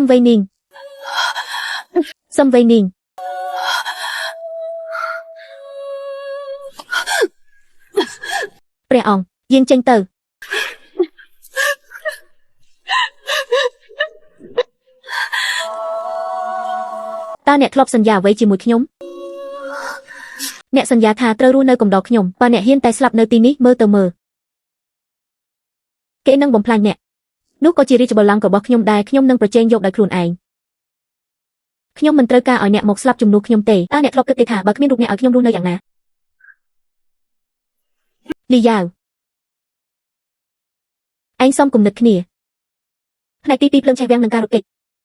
Sâm vây niên. Sâm vây niên.ព្រះអង្គយាងចេញទៅតើអ្នកធ្លាប់សន្យាអ្វីជាមួយខ្ញុំអ្នកសន្យាថាត្រូវរស់នៅកំដរខ្ញុំបើអ្នកហ៊ានតែស្លាប់នៅទីនេះមើលទៅមើលគេនឹងបំផ្លាញអ្នកនោះក៏ជារាជបល្ល័ង្ករបស់ខ្ញុំដែរខ្ញុំនឹងប្រជែងយកដោយខ្លួនឯងខ្ញុំមិនត្រូវការឲ្យអ្នកមកស្លាប់ជំនួសខ្ញុំទេតើអ្នកធ្លាប់គិតទេថាបើគ្មានរូបអ្នកឲ្យខ្ញុំរស់នៅយ៉ាងណាលីយ៉ាវឯងសុំគំនិតគ្នាផ្នែកទី2ភ្លើងឆេះវាំងនឹងការរត់គេច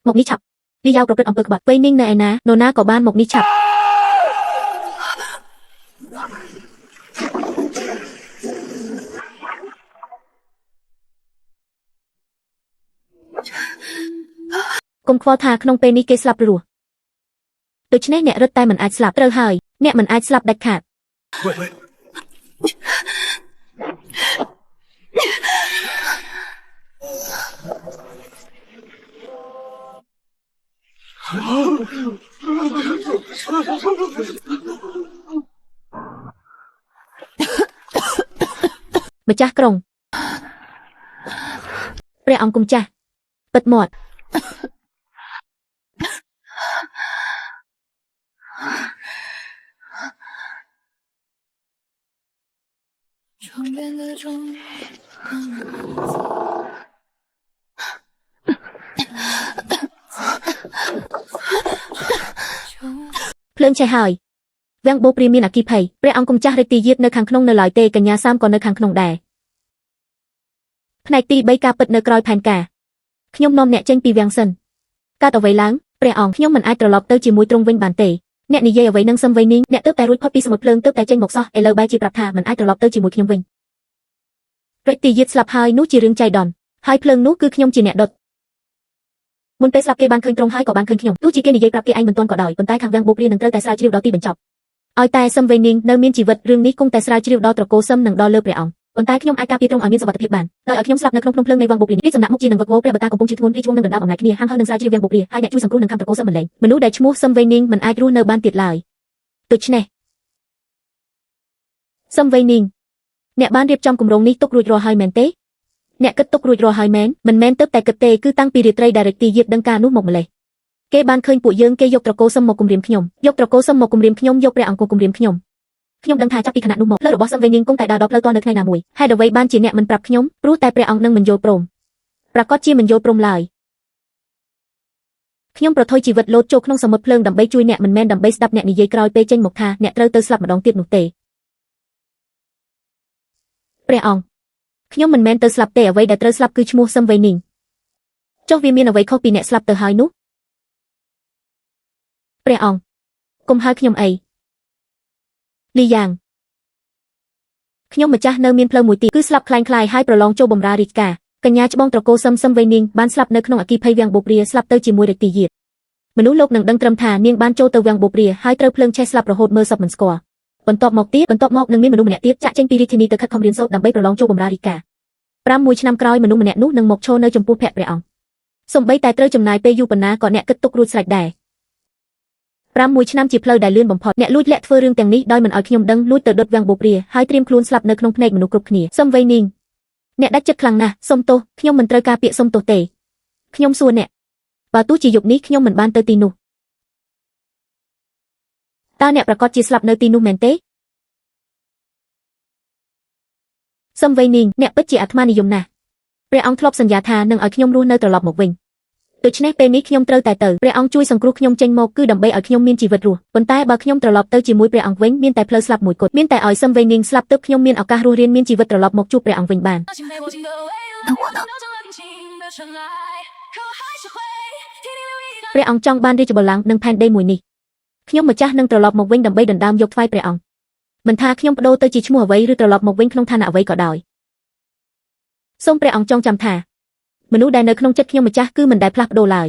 មកនេះឆាប់លីយ៉ាវប្រព្រឹត្តអំពើក្បត់វៃninhនៅឯណានរណាក៏បានមកនេះឆាប់កុំខ្វល់ថាក្នុងពេលនេះគេស្លាប់ឬរស់ដូច្នេះអ្នករត់តែមិនអាចស្លាប់ត្រូវហើយអ្នកមិនអាចស្លាប់ដាច់ខាតម្ចាស់ក្រុងព្រះអង្គគុំចាស់ពិតមាត់ភ្លើងឆេះហើយវាំងបូព្រាមានអគិភ័យព្រះអង្គគុំចាស់រាជទីយាតនៅខាងក្នុងនៅឡើយទេកញ្ញាសាមក៏នៅខាងក្នុងដែរផ្នែកទី3ការពិតនៅក្រោយផែនការខ្ញុំនាំអ្នកចេញពីវាំងសិនកើតអ្វីឡើងព្រះអង្គខ្ញុំមិនអាចត្រឡប់ទៅជាមួយទ្រង់វិញបានទេអ្នកនិយាយអ្វីនឹងសឹមវៃនីងអ្នកទើបតែរួចផុតពីសមុទ្រភ្លើងទើបតែចេញមកសោះឥឡូវបែរជាប្រាប់ថាមិនអាចត្រឡប់ទៅជាមួយខ្ញុំវិញរាជទីយាតស្លាប់ហើយនោះជារឿងចៃដន្យហើយភ្លើងនោះគឺខ្ញុំជាអ្នកដុតមុនពេលស្លាប់គេបានឃើញទ្រង់ហើយក៏បានឃើញខ្ញុំទោះជាគេនិយាយប្រាប់គេឯងមិនទាន់ក៏ដោយប៉ុន្តែខាងវាំងបូព្រានឹងត្រូវតែស្រាវជ្រាវដល់ទីបញ្ចប់ឲ្យតែសឹមវៃនីងនៅមានជីវិតរឿងនេះគង់តែស្រាវជ្រាវដល់ត្រកូលសឹមនិងដល់លើព្រះអង្គប៉ុន្តែខ្ញុំអាចការពារទ្រង់ឲ្យមានសុវត្ថិភាពបានដោយឲ្យខ្ញុំស្លាប់នៅក្នុងភ្លើងនៃវាំងបូព្រានេះសំណាក់មុខជានឹងវឹកវរព្រះបតាកំពុងជាធ្ងន់រីជ្រុងនឹងដណ្ដើមអំណាចគ្នាហាមហើយនឹងស្រាវជ្រាវវាំងបូព្រាហើយអ្នកជួយសង្គ្រោះនឹងខំត្រកូលសឹមម្លេងមនុស្សដែលឈ្មោះសឹមវៃនីងមិនអាចរស់នៅបានទៀតឡើយដូច្នេះសឹមវៃនីងអ្នកបានរៀបចំគម្រោងនេះទុករួចរាល់ហើយមែនទេអ្នកគិតទុករួចរាល់ហើយមែនមិនមែនទើបតែគិតទេគឺតាំងពីរាត្រីដែលរាជទីយាតដឹងការនោះមកម្លេះគេបានឃើញពួកយើងគេយកត្រកូលសឹមមកគំរាមខ្ញុំយកត្រកូលសឹមមកគំរាមខ្ញុំយកព្រះអង្គគំរាមខ្ញុំដឹងថាចាប់ពីខណៈនោះមកផ្លូវរបស់សឹមវៃនីងគង់តែដើរដល់ផ្លូវទាល់នៅថ្ងៃណាមួយហេតុអ្វីបានជាអ្នកមិនប្រាប់ខ្ញុំព្រោះតែព្រះអង្គនឹងមិនយល់ព្រមប្រកាសជាមិនយល់ព្រមឡើយខ្ញុំប្រថុយជីវិតលោតចូលក្នុងសមុទ្រភ្លើងដើម្បីជួយអ្នកមិនមែនដើម្បីស្ដាប់អ្នកនិយាយក្រោយពេលចេញមកថាអ្នកត្រូវទៅស្លាប់ម្ដងទៀតនោះទេព្រះអង្គខ្ញុំមិនមែនទៅស្លាប់ទេអ្វីដែលត្រូវស្លាប់គឺឈ្មោះសឹមវៃនីងចុះវាមានអ្វីខុសពីអ្នកស្លាប់ទៅហើយនោះព្រះអង្គកុំហៅខ្ញុំអីលីយ៉ាងខ្ញុំម្ចាស់នៅមានផ្លូវមួយទៀតគឺស្លាប់คล้ายៗហើយប្រឡងចូលបម្រើរាជការកញ្ញាច្បងត្រកូលសឹមវៃនីងបានស្លាប់នៅក្នុងអគិភ័យវាំងបូព្រាស្លាប់ទៅជាមួយរាជទីយាតមនុស្សលោកនឹងដឹងត្រឹមថានាងបានចូលទៅវាំងបូព្រាហើយត្រូវភ្លើងឆេះស្លាប់រហូតមើលសពមិនស្គាល់បន្ទាប់មកនឹងមានមនុស្សម្នាក់ទៀតចាក់ចេញពីរាជធានីទៅខិតខំរៀនសូត្រដើម្បីប្រឡងចូលបម្រើរាជការ6ឆ្នាំក្រោយមនុស្សម្នាក់នោះនឹងមកឈរនៅចំពោះភ័ក្រព្រះអង្គសូម្បីតែត្រូវចំណាយពេលយូរប៉ុណ្ណាក៏អ្នកគិតទុករួចស្រេចដែរ6ឆ្នាំជាផ្លូវដែលលឿនបំផុតអ្នកលួចលាក់ធ្វើរឿងទាំងនេះដោយមិនឲ្យខ្ញុំដឹងលួចទៅដុតវាំងបូព្រាហើយត្រៀមខ្លួនស្លាប់នៅក្នុងភ្នែកមនុស្សគ្រប់គ្នាសឹមវៃនីងអ្នកដាច់ចិត្តខ្លាំងណាស់សុំទោសខ្ញុំមិនត្រូវការពាក្យសុំទោសទេខ្ញុំសួរអ្នកបើទោះជាយប់នេះខ្ញុំមិនបានទៅទីនោះតើអ្នកប្រកាសជាស្លាប់នៅទីនោះមែនទេសឹមវៃនីងអ្នកពិតជាអាត្មានិយមណាស់ព្រះអង្គធ្លាប់សន្យាថានឹងឲ្យខ្ញុំរស់នៅត្រឡប់មកវិញដូច្នេះពេលនេះខ្ញុំត្រូវតែទៅព្រះអង្គជួយសង្គ្រោះខ្ញុំចេញមកគឺដើម្បីឲ្យខ្ញុំមានជីវិតរស់ប៉ុន្តែបើខ្ញុំត្រឡប់ទៅជាមួយព្រះអង្គវិញមានតែផ្លូវស្លាប់មួយគត់មានតែឲ្យសឹមវៃនីងស្លាប់ទើបខ្ញុំមានឱកាសរស់រានមានជីវិតត្រឡប់មកជួបព្រះអង្គវិញបានព្រះអង្គចង់បានរាជបល្ល័ង្កនិងផែនដីមួយនេះខ្ញុំម្ចាស់នឹងត្រឡប់មកវិញដើម្បីដណ្ដើមយកថ្វាយព្រះអង្គមិនថាខ្ញុំបដូរទៅជាឈ្មោះអ្វីឬត្រឡប់មកវិញក្នុងឋានៈអ្វីក៏ដោយសូមព្រះអង្គចងចាំថាមនុស្សដែលនៅក្នុងចិត្តខ្ញុំម្ចាស់គឺមិនដែលផ្លាស់ប្ដូរឡើយ